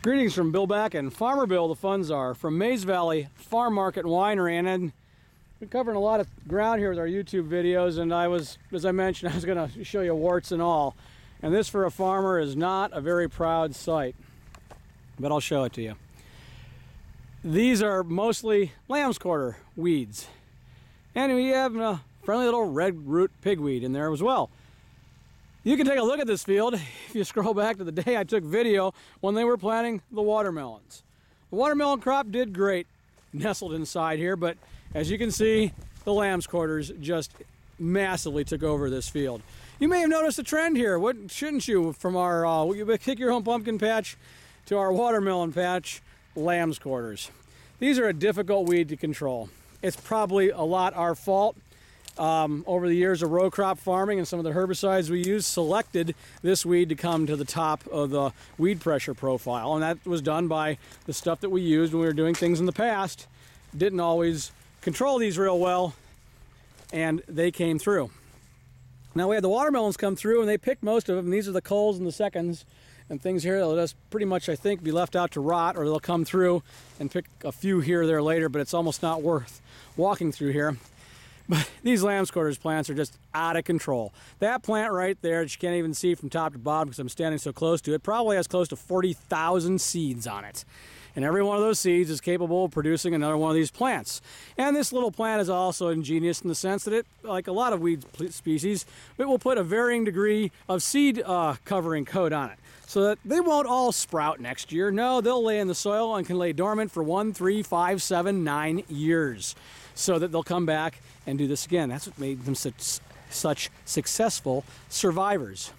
Greetings from Bill Back and Farmer Bill. The funds are from Mays Valley Farm Market and Winery, and we're covering a lot of ground here with our YouTube videos. And as I mentioned, I was going to show you warts and all. And this, for a farmer, is not a very proud sight, but I'll show it to you. These are mostly lamb's quarter weeds, and we have a friendly little red root pigweed in there as well. You can take a look at this field if you scroll back to the day I took video when they were planting the watermelons. The watermelon crop did great nestled inside here, but as you can see, the lamb's quarters just massively took over this field. You may have noticed a trend here, what shouldn't you, from our kick your home pumpkin patch to our watermelon patch, lamb's quarters. These are a difficult weed to control. It's probably a lot our fault. Over the years of row crop farming and some of the herbicides we used selected this weed to come to the top of the weed pressure profile, and that was done by the stuff that we used when we were doing things in the past. Didn't always control these real well, and they came through. Now we had the watermelons come through and they picked most of them. These are the culls and the seconds and things here that'll just pretty much, I think, be left out to rot, or they'll come through and pick a few here or there later, but it's almost not worth walking through here. But these lamb's quarters plants are just out of control. That plant right there that you can't even see from top to bottom because I'm standing so close to it probably has close to 40,000 seeds on it. And every one of those seeds is capable of producing another one of these plants. And this little plant is also ingenious in the sense that it, like a lot of weed species, it will put a varying degree of seed covering coat on it, so that they won't all sprout next year. No, they'll lay in the soil and can lay dormant for 1, 3, 5, 7, 9 years. So that they'll come back and do this again. That's what made them such successful survivors.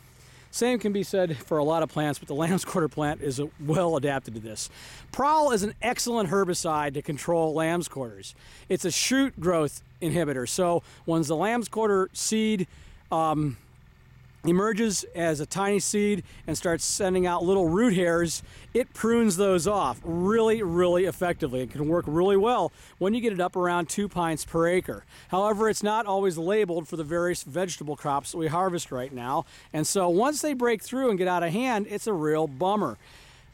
Same can be said for a lot of plants, but the lamb's quarter plant is well adapted to this. Prowl is an excellent herbicide to control lamb's quarters. It's a shoot growth inhibitor, so once the lamb's quarter seed emerges as a tiny seed and starts sending out little root hairs, it prunes those off really effectively. It can work really well when you get it up around 2 pints per acre. However, it's not always labeled for the various vegetable crops that we harvest right now, and so once they break through and get out of hand, it's a real bummer.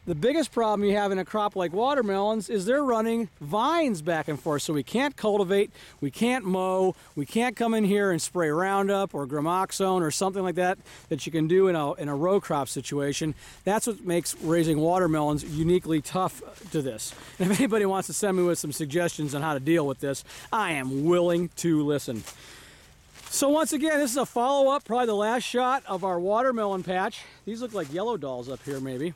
The biggest problem you have in a crop like watermelons is they're running vines back and forth, so we can't cultivate, we can't mow, we can't come in here and spray Roundup or Gramoxone or something like that that you can do in a row crop situation. That's what makes raising watermelons uniquely tough to this. And if anybody wants to send me with some suggestions on how to deal with this, I am willing to listen. So once again, this is a follow-up, probably the last shot of our watermelon patch. These look like yellow dolls up here, maybe.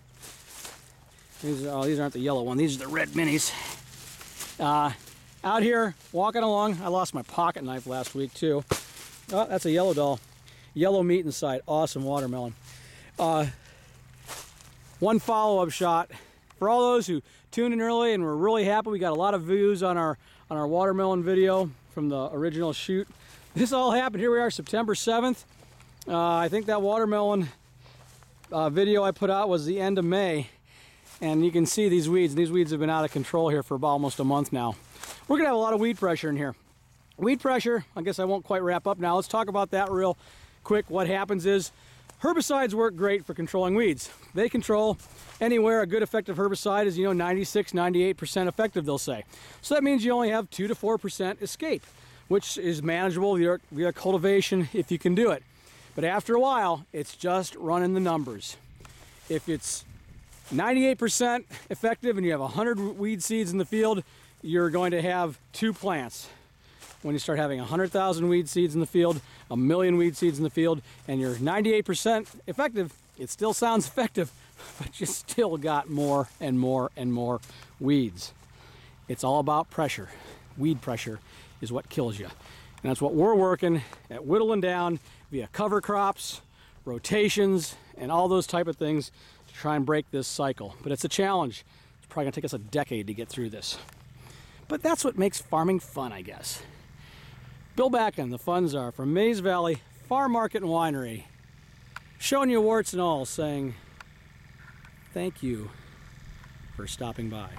These aren't the yellow one, these are the red minis. Out here, walking along, I lost my pocket knife last week too. Oh, that's a yellow doll. Yellow meat inside, awesome watermelon. One follow-up shot. For all those who tuned in early and were really happy, we got a lot of views on our watermelon video from the original shoot. This all happened, here we are, September 7th. I think that watermelon video I put out was the end of May. And you can see these weeds. These weeds have been out of control here for about almost a month now. We're gonna have a lot of weed pressure in here. Weed pressure, I guess I won't quite wrap up now. Let's talk about that real quick. What happens is herbicides work great for controlling weeds. They control anywhere. A good effective herbicide is, 96, 98% effective, they'll say. So that means you only have 2 to 4% escape, which is manageable via cultivation if you can do it. But after a while, it's just running the numbers. If it's 98% effective and you have 100 weed seeds in the field, you're going to have 2 plants. When you start having 100,000 weed seeds in the field, 1,000,000 weed seeds in the field, and you're 98% effective, it still sounds effective, but you still got more and more and more weeds. It's all about pressure. Weed pressure is what kills you. And that's what we're working at whittling down via cover crops, rotations, and all those type of things to try and break this cycle. But it's a challenge. It's probably gonna take us a decade to get through this. But that's what makes farming fun, I guess. Bill Backen, the funds are from Mays Valley Farm Market and Winery. Showing you warts and all, saying thank you for stopping by.